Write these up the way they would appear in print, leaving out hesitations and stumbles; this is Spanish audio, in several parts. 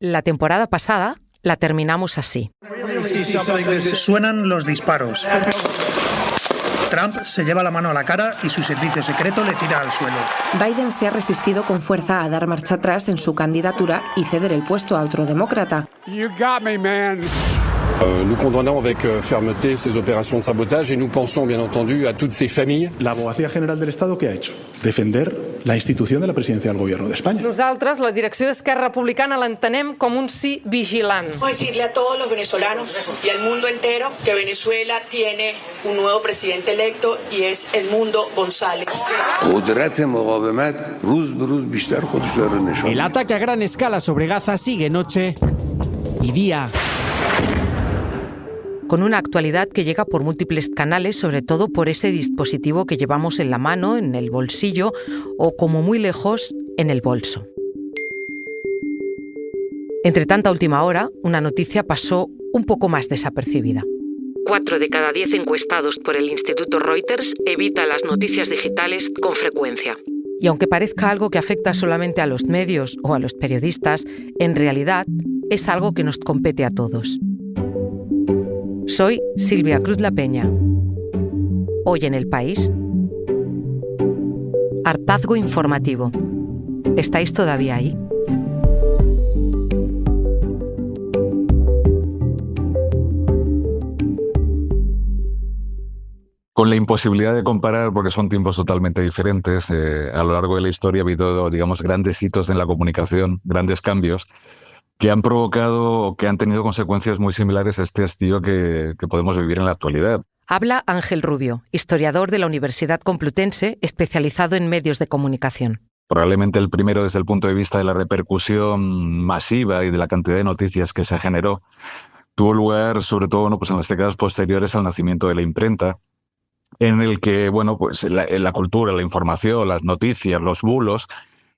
La temporada pasada la terminamos así. Suenan los disparos. Trump se lleva la mano a la cara y su servicio secreto le tira al suelo. Biden se ha resistido con fuerza a dar marcha atrás en su candidatura y ceder el puesto a otro demócrata. You got me, man. Nous condamnons avec fermeté ces opérations de sabotage et nous pensons bien entendu a toutes ces familles. La Abogacía General del Estado, ¿qué ha hecho? Defender la institución de la presidencia del Gobierno de España. Nosaltres, la direcció d'Esquerra Republicana, l'entenem com un sí vigilant. Voy a decirle a todos los venezolanos y al mundo entero que Venezuela tiene un nuevo presidente electo y es Edmundo González. El ataque a gran escala sobre Gaza sigue noche y día. Con una actualidad que llega por múltiples canales, sobre todo por ese dispositivo que llevamos en la mano, en el bolsillo o, como muy lejos, en el bolso. Entre tanta última hora, una noticia pasó un poco más desapercibida. 4 de cada 10 encuestados por el Instituto Reuters evita las noticias digitales con frecuencia. Y aunque parezca algo que afecta solamente a los medios o a los periodistas, en realidad es algo que nos compete a todos. Soy Silvia Cruz La Peña. Hoy en El País, hartazgo informativo. ¿Estáis todavía ahí? Con la imposibilidad de comparar, porque son tiempos totalmente diferentes, a lo largo de la historia ha habido, digamos, grandes hitos en la comunicación, grandes cambios, que han provocado o que han tenido consecuencias muy similares a este hastío que podemos vivir en la actualidad. Habla Ángel Rubio, historiador de la Universidad Complutense, especializado en medios de comunicación. Probablemente el primero desde el punto de vista de la repercusión masiva y de la cantidad de noticias que se generó, tuvo lugar sobre todo pues en las décadas posteriores al nacimiento de la imprenta, en el que pues la cultura, la información, las noticias, los bulos,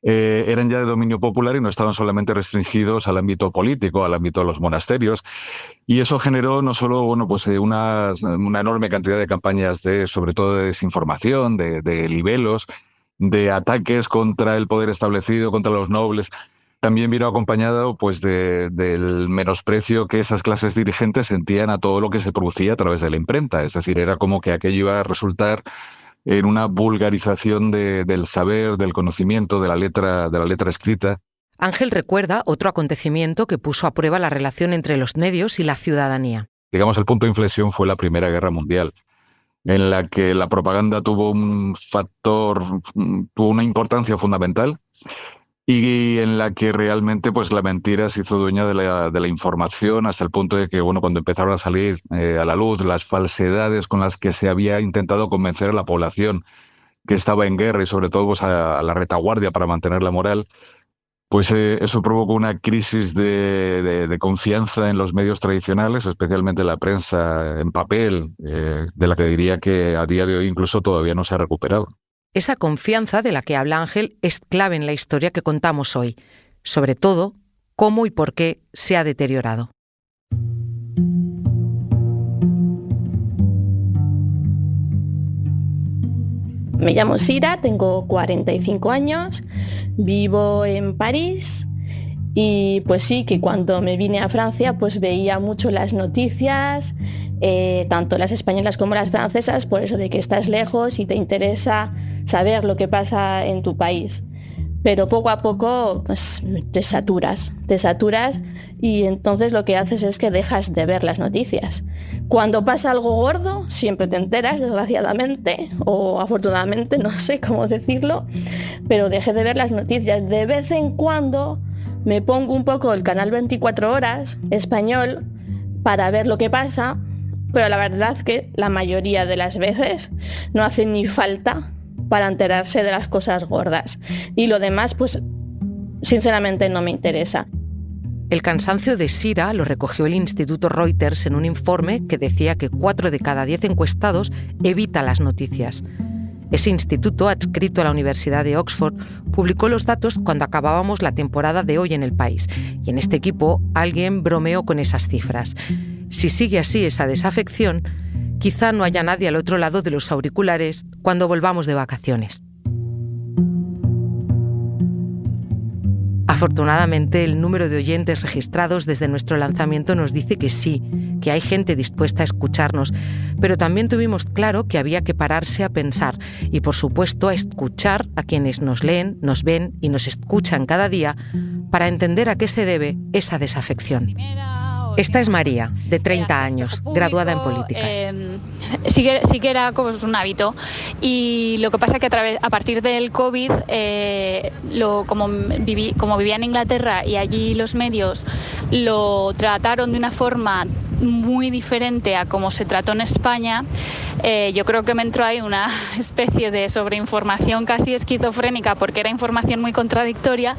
eran ya de dominio popular y no estaban solamente restringidos al ámbito político, al ámbito de los monasterios. Y eso generó no solo una enorme cantidad de campañas sobre todo de desinformación, de libelos, de ataques contra el poder establecido, contra los nobles. También vino acompañado del menosprecio que esas clases dirigentes sentían a todo lo que se producía a través de la imprenta. Es decir, era como que aquello iba a resultar en una vulgarización del saber, del conocimiento, de la letra escrita. Ángel recuerda otro acontecimiento que puso a prueba la relación entre los medios y la ciudadanía. Digamos, el punto de inflexión fue la Primera Guerra Mundial, en la que la propaganda tuvo una importancia fundamental y en la que realmente la mentira se hizo dueña de la información hasta el punto de que cuando empezaron a salir a la luz las falsedades con las que se había intentado convencer a la población que estaba en guerra y sobre todo a la retaguardia para mantener la moral, eso provocó una crisis de confianza en los medios tradicionales, especialmente la prensa en papel, de la que diría que a día de hoy incluso todavía no se ha recuperado. Esa confianza de la que habla Ángel es clave en la historia que contamos hoy, sobre todo cómo y por qué se ha deteriorado. Me llamo Sira, tengo 45 años, vivo en París y sí, que cuando me vine a Francia veía mucho las noticias, tanto las españolas como las francesas, por eso de que estás lejos y te interesa saber lo que pasa en tu país. Pero poco a poco te saturas y entonces lo que haces es que dejas de ver las noticias. Cuando pasa algo gordo, siempre te enteras, desgraciadamente, o afortunadamente, no sé cómo decirlo, pero dejé de ver las noticias. De vez en cuando me pongo un poco el canal 24 horas español para ver lo que pasa, pero la verdad es que la mayoría de las veces no hace ni falta para enterarse de las cosas gordas. Y lo demás, sinceramente no me interesa. El cansancio de Sira lo recogió el Instituto Reuters en un informe que decía que 4 de cada 10 encuestados evita las noticias. Ese instituto, adscrito a la Universidad de Oxford, publicó los datos cuando acabábamos la temporada de Hoy en El País. Y en este equipo alguien bromeó con esas cifras. Si sigue así esa desafección, quizá no haya nadie al otro lado de los auriculares cuando volvamos de vacaciones. Afortunadamente, el número de oyentes registrados desde nuestro lanzamiento nos dice que sí, que hay gente dispuesta a escucharnos, pero también tuvimos claro que había que pararse a pensar y, por supuesto, a escuchar a quienes nos leen, nos ven y nos escuchan cada día para entender a qué se debe esa desafección. Esta es María, de 30 años, graduada en políticas. Sí que era como un hábito, y lo que pasa es que a partir del COVID, como vivía en Inglaterra y allí los medios lo trataron de una forma muy diferente a como se trató en España, yo creo que me entró ahí una especie de sobreinformación casi esquizofrénica, porque era información muy contradictoria,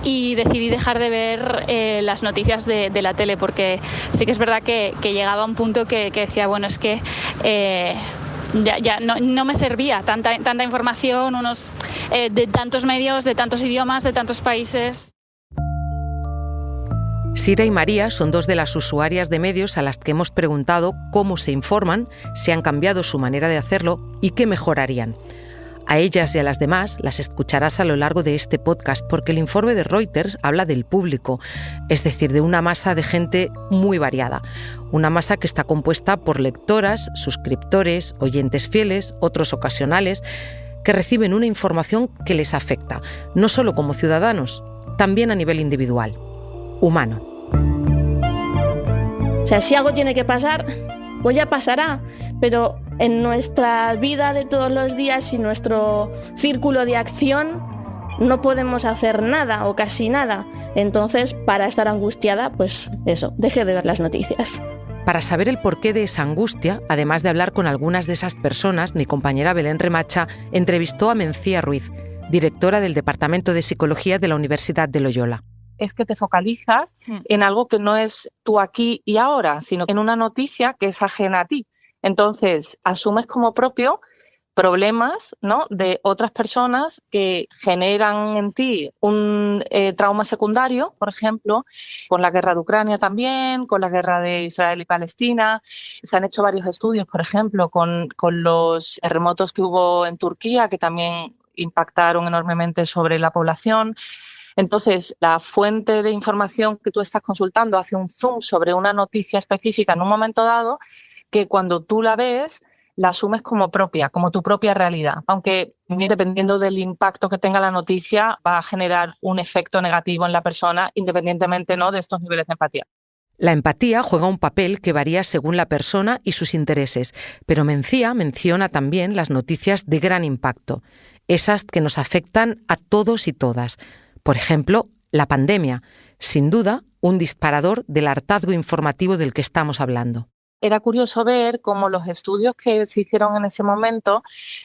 y decidí dejar de ver las noticias de la tele, porque sí que es verdad que llegaba a un punto que decía, bueno, es que ya no me servía tanta información, de tantos medios, de tantos idiomas, de tantos países. Sira y María son dos de las usuarias de medios a las que hemos preguntado cómo se informan, si han cambiado su manera de hacerlo y qué mejorarían. A ellas y a las demás las escucharás a lo largo de este podcast, porque el informe de Reuters habla del público, es decir, de una masa de gente muy variada. Una masa que está compuesta por lectoras, suscriptores, oyentes fieles, otros ocasionales, que reciben una información que les afecta, no solo como ciudadanos, también a nivel individual, humano. O sea, si algo tiene que pasar, pues ya pasará, pero en nuestra vida de todos los días y nuestro círculo de acción no podemos hacer nada o casi nada. Entonces, para estar angustiada, pues eso, deje de ver las noticias. Para saber el porqué de esa angustia, además de hablar con algunas de esas personas, mi compañera Belén Remacha entrevistó a Mencía Ruiz, directora del Departamento de Psicología de la Universidad de Loyola. Es que te focalizas en algo que no es tú aquí y ahora, sino en una noticia que es ajena a ti. Entonces, asumes como propio problemas, ¿no?, de otras personas que generan en ti un trauma secundario, por ejemplo, con la guerra de Ucrania también, con la guerra de Israel y Palestina. Se han hecho varios estudios, por ejemplo, con los terremotos que hubo en Turquía, que también impactaron enormemente sobre la población. Entonces, la fuente de información que tú estás consultando hace un zoom sobre una noticia específica en un momento dado, que cuando tú la ves, la asumes como propia, como tu propia realidad. Aunque, dependiendo del impacto que tenga la noticia, va a generar un efecto negativo en la persona, independientemente, ¿no?, de estos niveles de empatía. La empatía juega un papel que varía según la persona y sus intereses, pero Mencía menciona también las noticias de gran impacto, esas que nos afectan a todos y todas. Por ejemplo, la pandemia, sin duda, un disparador del hartazgo informativo del que estamos hablando. Era curioso ver cómo los estudios que se hicieron en ese momento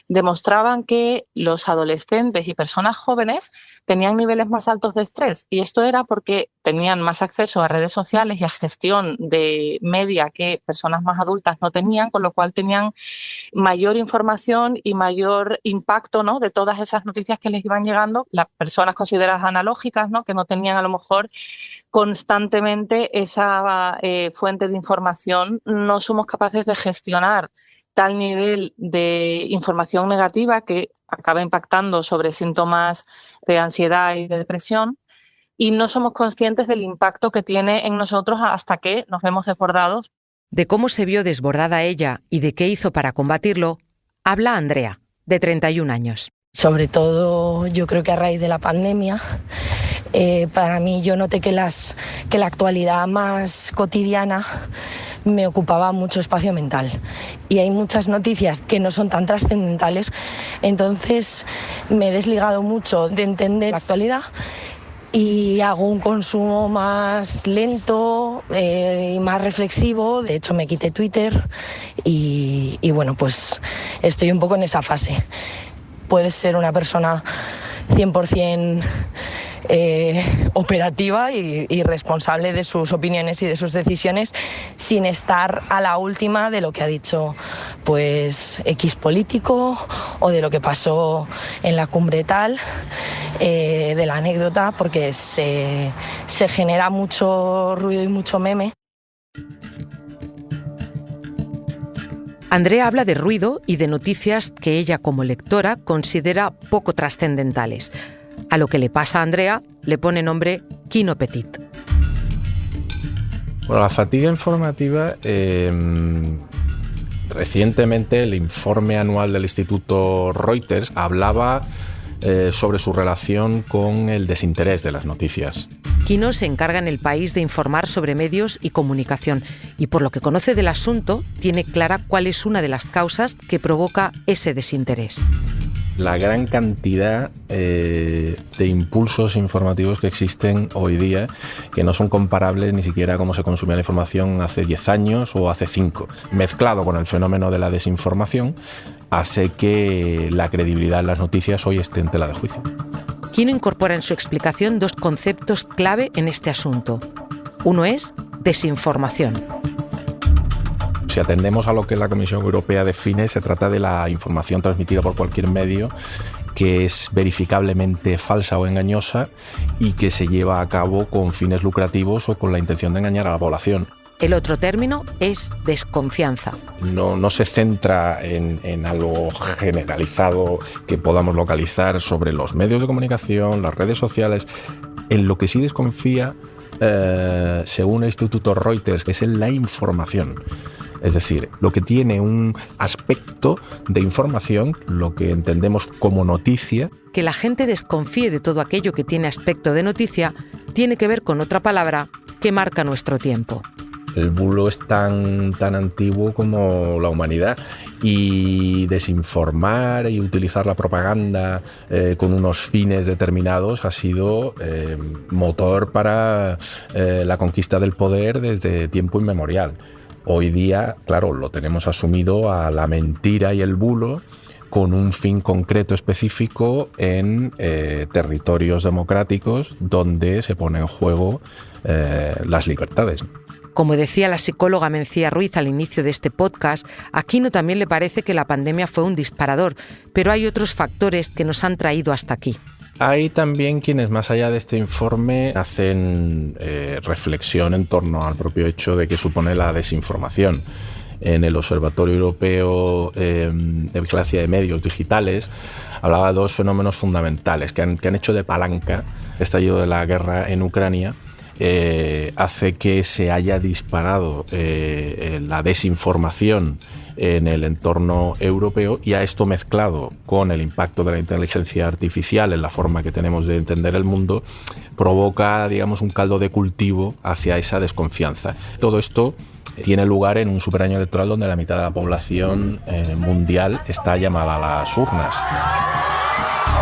demostraban que los adolescentes y personas jóvenes tenían niveles más altos de estrés, y esto era porque tenían más acceso a redes sociales y a gestión de media que personas más adultas no tenían, con lo cual tenían mayor información y mayor impacto, ¿no?, de todas esas noticias que les iban llegando. Las personas consideradas analógicas, ¿no?, que no tenían a lo mejor constantemente esa fuente de información, no somos capaces de gestionar tal nivel de información negativa que acaba impactando sobre síntomas de ansiedad y de depresión, y no somos conscientes del impacto que tiene en nosotros hasta que nos vemos desbordados. De cómo se vio desbordada ella y de qué hizo para combatirlo, habla Andrea, de 31 años. Sobre todo, yo creo que a raíz de la pandemia, para mí yo noté que la actualidad más cotidiana me ocupaba mucho espacio mental, y hay muchas noticias que no son tan trascendentales. Entonces me he desligado mucho de entender la actualidad y hago un consumo más lento y más reflexivo. De hecho, me quité Twitter y bueno, pues estoy un poco en esa fase. Puedes ser una persona 100% operativa y responsable de sus opiniones y de sus decisiones, sin estar a la última de lo que ha dicho pues X político, o de lo que pasó en la cumbre tal, de la anécdota, porque se genera mucho ruido y mucho meme. Andrea habla de ruido y de noticias que ella, como lectora, considera poco trascendentales. A lo que le pasa a Andrea le pone nombre Quino Petit. Bueno, la fatiga informativa, recientemente el informe anual del Instituto Reuters hablaba sobre su relación con el desinterés de las noticias. Quino se encarga en El País de informar sobre medios y comunicación y, por lo que conoce del asunto, tiene clara cuál es una de las causas que provoca ese desinterés. La gran cantidad de impulsos informativos que existen hoy día, que no son comparables ni siquiera a cómo se consumía la información hace 10 años o hace 5. Mezclado con el fenómeno de la desinformación, hace que la credibilidad en las noticias hoy esté en tela de juicio. Quino incorpora en su explicación 2 conceptos clave en este asunto. Uno es desinformación. Si atendemos a lo que la Comisión Europea define, se trata de la información transmitida por cualquier medio que es verificablemente falsa o engañosa y que se lleva a cabo con fines lucrativos o con la intención de engañar a la población. El otro término es desconfianza. No se centra en algo generalizado que podamos localizar sobre los medios de comunicación, las redes sociales. En lo que sí desconfía, según el Instituto Reuters, es en la información. Es decir, lo que tiene un aspecto de información, lo que entendemos como noticia. Que la gente desconfíe de todo aquello que tiene aspecto de noticia tiene que ver con otra palabra que marca nuestro tiempo. El bulo es tan antiguo como la humanidad y desinformar y utilizar la propaganda con unos fines determinados ha sido motor para la conquista del poder desde tiempo inmemorial. Hoy día, claro, lo tenemos asumido a la mentira y el bulo con un fin concreto específico en territorios democráticos donde se pone en juego las libertades. Como decía la psicóloga Mencía Ruiz al inicio de este podcast, a Quino también le parece que la pandemia fue un disparador, pero hay otros factores que nos han traído hasta aquí. Hay también quienes, más allá de este informe, hacen reflexión en torno al propio hecho de que supone la desinformación. En el Observatorio Europeo de Vigilancia de Medios Digitales hablaba de 2 fenómenos fundamentales que han hecho de palanca el estallido de la guerra en Ucrania. Hace que se haya disparado la desinformación en el entorno europeo, y a esto mezclado con el impacto de la inteligencia artificial en la forma que tenemos de entender el mundo, provoca, digamos, un caldo de cultivo hacia esa desconfianza. Todo esto tiene lugar en un superaño electoral donde la mitad de la población mundial está llamada a las urnas.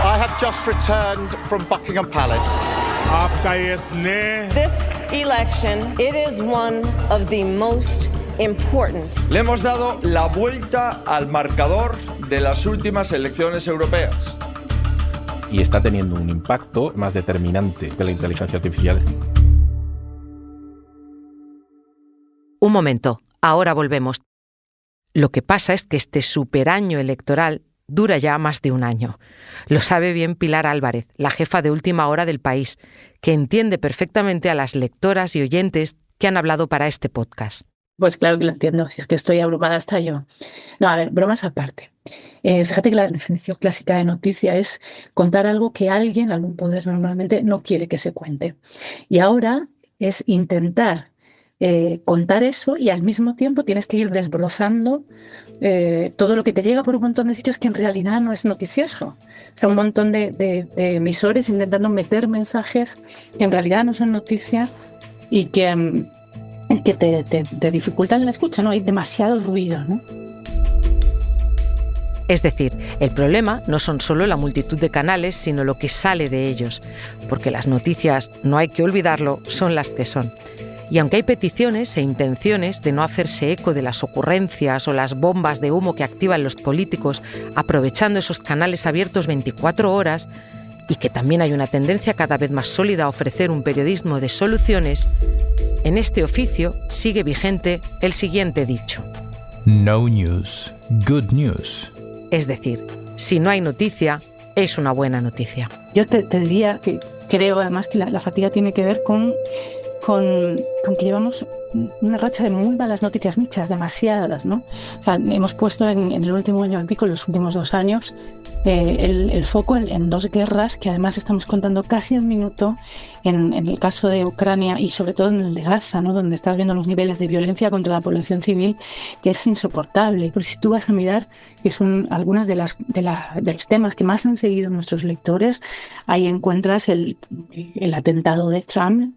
I have just returned from Buckingham Palace. This election, it is one of the most important. Le hemos dado la vuelta al marcador de las últimas elecciones europeas. Y está teniendo un impacto más determinante que la inteligencia artificial. Un momento, ahora volvemos. Lo que pasa es que este superaño electoral dura ya más de un año. Lo sabe bien Pilar Álvarez, la jefa de Última Hora del País, que entiende perfectamente a las lectoras y oyentes que han hablado para este podcast. Pues claro que lo entiendo, si es que estoy abrumada hasta yo. No, a ver, bromas aparte. Fíjate que la definición clásica de noticia es contar algo que alguien, algún poder normalmente, no quiere que se cuente. Y ahora es intentar contar eso, y al mismo tiempo tienes que ir desbrozando todo lo que te llega por un montón de sitios que en realidad no es noticioso. O sea, un montón de emisores intentando meter mensajes que en realidad no son noticia y que te dificultan la escucha, ¿no? Hay demasiado ruido, ¿no? Es decir, el problema no son solo la multitud de canales, sino lo que sale de ellos, porque las noticias, no hay que olvidarlo, son las que son. Y aunque hay peticiones e intenciones de no hacerse eco de las ocurrencias o las bombas de humo que activan los políticos aprovechando esos canales abiertos 24 horas, y que también hay una tendencia cada vez más sólida a ofrecer un periodismo de soluciones, en este oficio sigue vigente el siguiente dicho. No news, good news. Es decir, si no hay noticia, es una buena noticia. Yo te diría que creo además que la fatiga tiene que ver con que llevamos una racha de muy malas noticias, muchas, demasiadas, ¿no? O sea, hemos puesto en el último año y pico, en los últimos 2 años, el foco en 2 guerras que además estamos contando casi un minuto en el caso de Ucrania y sobre todo en el de Gaza, ¿no? Donde estás viendo los niveles de violencia contra la población civil, que es insoportable. Pero si tú vas a mirar, que son algunas de los temas que más han seguido nuestros lectores, ahí encuentras el atentado de Trump,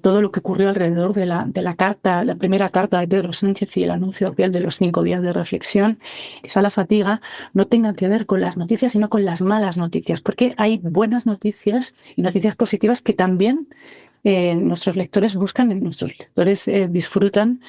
todo lo que ocurrió alrededor de la carta, la primera carta de Pedro Sánchez y el anuncio aquel de los 5 días de reflexión. Quizá la fatiga no tenga que ver con las noticias, sino con las malas noticias, porque hay buenas noticias y noticias positivas que también nuestros lectores buscan, nuestros lectores disfrutan.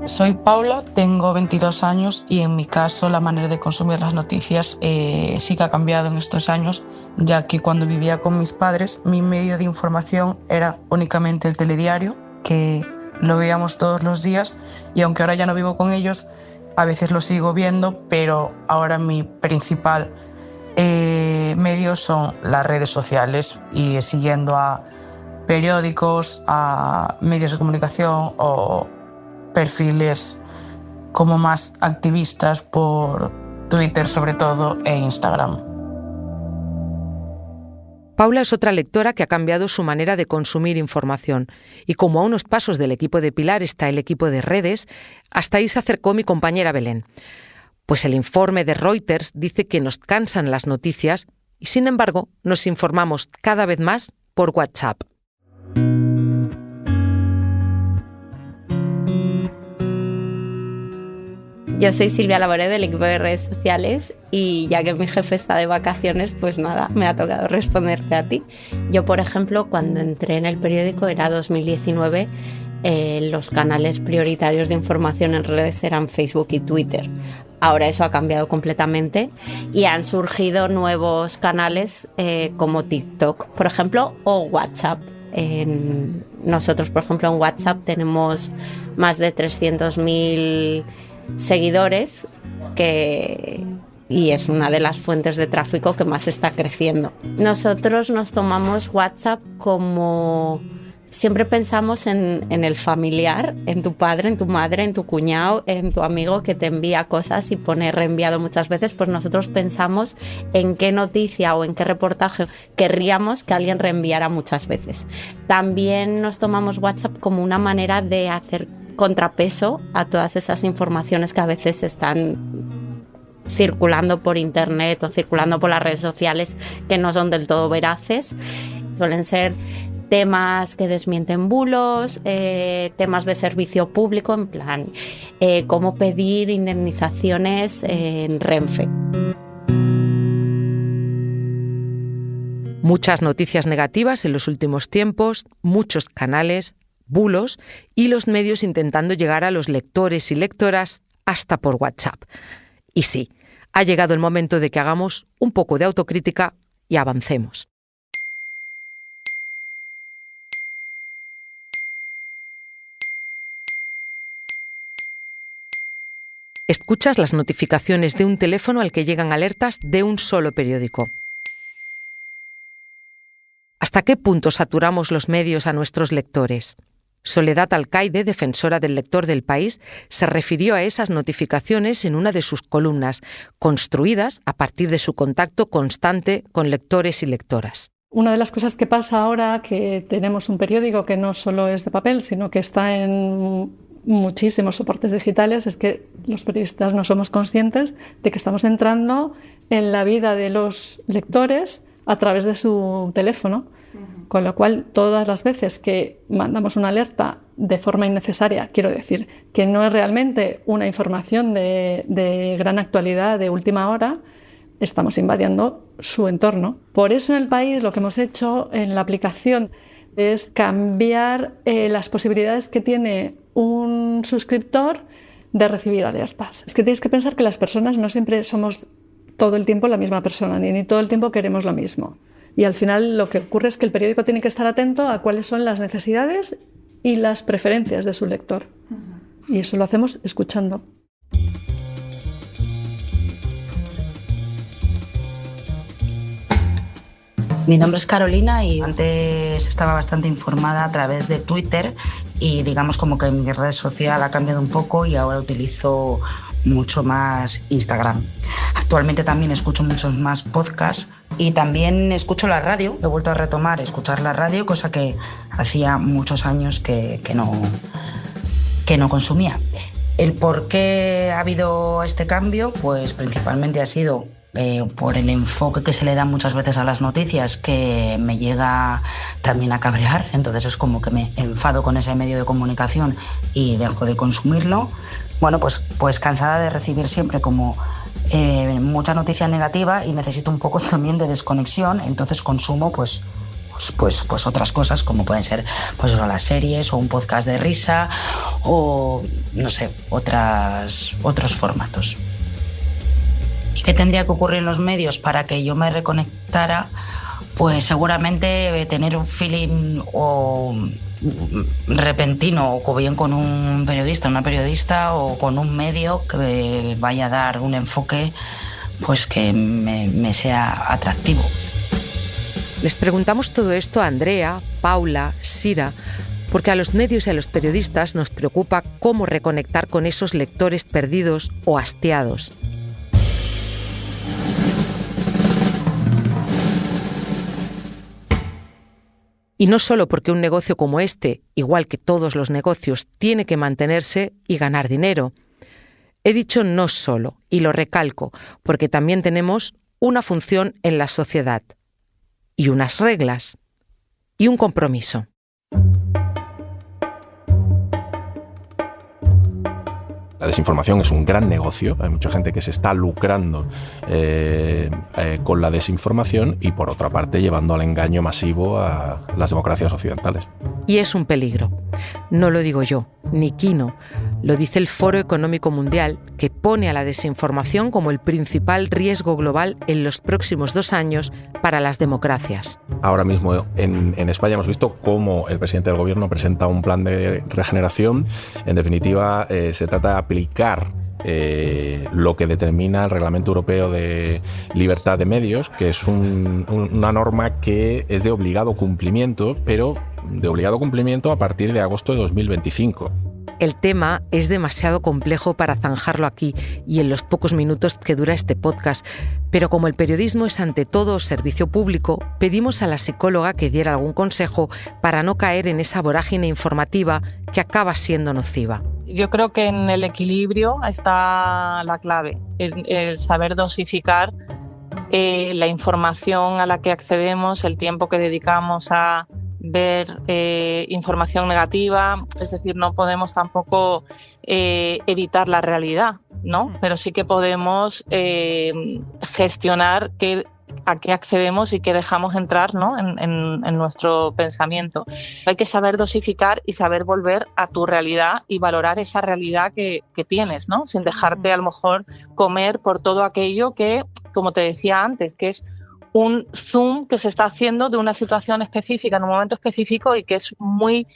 Soy Paula, tengo 22 años y en mi caso la manera de consumir las noticias sí que ha cambiado en estos años, ya que cuando vivía con mis padres mi medio de información era únicamente el telediario, que lo veíamos todos los días, y aunque ahora ya no vivo con ellos, a veces lo sigo viendo, pero ahora mi principal medio son las redes sociales y siguiendo a periódicos, a medios de comunicación o perfiles como más activistas por Twitter sobre todo e Instagram. Paula es otra lectora que ha cambiado su manera de consumir información y como a unos pasos del equipo de Pilar está el equipo de redes, hasta ahí se acercó mi compañera Belén. Pues el informe de Reuters dice que nos cansan las noticias y sin embargo nos informamos cada vez más por WhatsApp. Yo soy Silvia Laboré del equipo de redes sociales y ya que mi jefe está de vacaciones, pues nada, me ha tocado responderte a ti. Yo, por ejemplo, cuando entré en el periódico era 2019, los canales prioritarios de información en redes eran Facebook y Twitter. Ahora eso ha cambiado completamente y han surgido nuevos canales como TikTok, por ejemplo, o WhatsApp. Nosotros, por ejemplo, en WhatsApp tenemos más de 300.000 seguidores y es una de las fuentes de tráfico que más está creciendo. Nosotros nos tomamos WhatsApp como... Siempre pensamos en el familiar, en tu padre, en tu madre, en tu cuñado, en tu amigo que te envía cosas y pone reenviado muchas veces, pues nosotros pensamos en qué noticia o en qué reportaje querríamos que alguien reenviara muchas veces. También nos tomamos WhatsApp como una manera de hacer contrapeso a todas esas informaciones que a veces están circulando por internet o circulando por las redes sociales que no son del todo veraces. Suelen ser temas que desmienten bulos, temas de servicio público, en plan, cómo pedir indemnizaciones en Renfe. Muchas noticias negativas en los últimos tiempos, muchos canales, bulos y los medios intentando llegar a los lectores y lectoras hasta por WhatsApp. Y sí, ha llegado el momento de que hagamos un poco de autocrítica y avancemos. Escuchas las notificaciones de un teléfono al que llegan alertas de un solo periódico. ¿Hasta qué punto saturamos los medios a nuestros lectores? Soledad Alcaide, defensora del lector del País, se refirió a esas notificaciones en una de sus columnas, construidas a partir de su contacto constante con lectores y lectoras. Una de las cosas que pasa ahora que tenemos un periódico que no solo es de papel, sino que está en muchísimos soportes digitales, es que los periodistas no somos conscientes de que estamos entrando en la vida de los lectores a través de su teléfono, con lo cual todas las veces que mandamos una alerta de forma innecesaria, quiero decir, que no es realmente una información de gran actualidad, de última hora, estamos invadiendo su entorno. Por eso en El País lo que hemos hecho en la aplicación es cambiar las posibilidades que tiene un suscriptor de recibir alertas. Es que tienes que pensar que las personas no siempre somos todo el tiempo la misma persona, ni todo el tiempo queremos lo mismo. Y al final lo que ocurre es que el periódico tiene que estar atento a cuáles son las necesidades y las preferencias de su lector. Y eso lo hacemos escuchando. Mi nombre es Carolina y antes estaba bastante informada a través de Twitter y digamos como que mi red social ha cambiado un poco y ahora utilizo mucho más Instagram. Actualmente también escucho muchos más podcasts y también escucho la radio. He vuelto a retomar escuchar la radio, cosa que hacía muchos años que no consumía. El por qué ha habido este cambio, pues principalmente ha sido por el enfoque que se le da muchas veces a las noticias, que me llega también a cabrear. Entonces es como que me enfado con ese medio de comunicación y dejo de consumirlo. Bueno, pues cansada de recibir siempre como mucha noticia negativa y necesito un poco también de desconexión. Entonces consumo pues otras cosas, como pueden ser pues las series o un podcast de risa o no sé, otros formatos. ¿Y qué tendría que ocurrir en los medios para que yo me reconectara? Pues seguramente tener un feeling o repentino, o bien con un periodista, una periodista, o con un medio que vaya a dar un enfoque pues que me sea atractivo. Les preguntamos todo esto a Andrea, Paula, Sira, porque a los medios y a los periodistas nos preocupa cómo reconectar con esos lectores perdidos o hastiados. Y no solo porque un negocio como este, igual que todos los negocios, tiene que mantenerse y ganar dinero. He dicho no solo, y lo recalco, porque también tenemos una función en la sociedad, y unas reglas, y un compromiso. La desinformación es un gran negocio, hay mucha gente que se está lucrando con la desinformación y por otra parte llevando al engaño masivo a las democracias occidentales. Y es un peligro. No lo digo yo, ni Quino. Lo dice el Foro Económico Mundial, que pone a la desinformación como el principal riesgo global en los próximos 2 años para las democracias. Ahora mismo en España hemos visto cómo el presidente del gobierno presenta un plan de regeneración. En definitiva, se trata de aplicar lo que determina el Reglamento Europeo de Libertad de Medios, que es una norma que es de obligado cumplimiento, pero de obligado cumplimiento a partir de agosto de 2025. El tema es demasiado complejo para zanjarlo aquí y en los pocos minutos que dura este podcast, pero como el periodismo es ante todo servicio público, pedimos a la psicóloga que diera algún consejo para no caer en esa vorágine informativa que acaba siendo nociva. Yo creo que en el equilibrio está la clave, el saber dosificar la información a la que accedemos, el tiempo que dedicamos a ver información negativa. Es decir, no podemos tampoco evitar la realidad, ¿no? Pero sí que podemos gestionar a qué accedemos y qué dejamos entrar, ¿no? en nuestro pensamiento. Hay que saber dosificar y saber volver a tu realidad y valorar esa realidad que tienes, ¿no? Sin dejarte a lo mejor comer por todo aquello que, como te decía antes, que es un zoom que se está haciendo de una situación específica en un momento específico y que es muy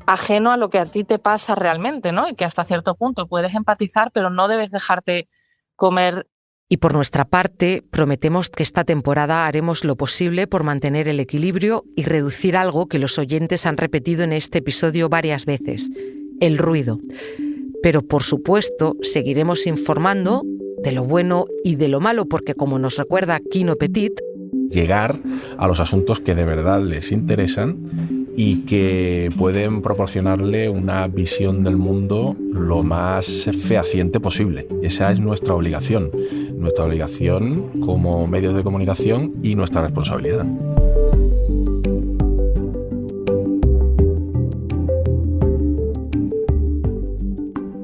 ajeno a lo que a ti te pasa realmente, ¿no? Y que hasta cierto punto puedes empatizar, pero no debes dejarte comer. Y por nuestra parte, prometemos que esta temporada haremos lo posible por mantener el equilibrio y reducir algo que los oyentes han repetido en este episodio varias veces: el ruido. Pero, por supuesto, seguiremos informando de lo bueno y de lo malo, porque, como nos recuerda Quino Petit, llegar a los asuntos que de verdad les interesan y que pueden proporcionarle una visión del mundo lo más fehaciente posible. Esa es nuestra obligación como medios de comunicación y nuestra responsabilidad.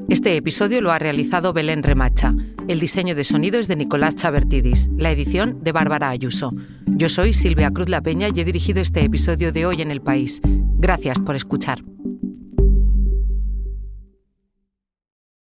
Este episodio lo ha realizado Belén Remacha. El diseño de sonido es de Nicolás Chabertidis. La edición de Bárbara Ayuso. Yo soy Silvia Cruz La Peña y he dirigido este episodio de Hoy en el País. Gracias por escuchar.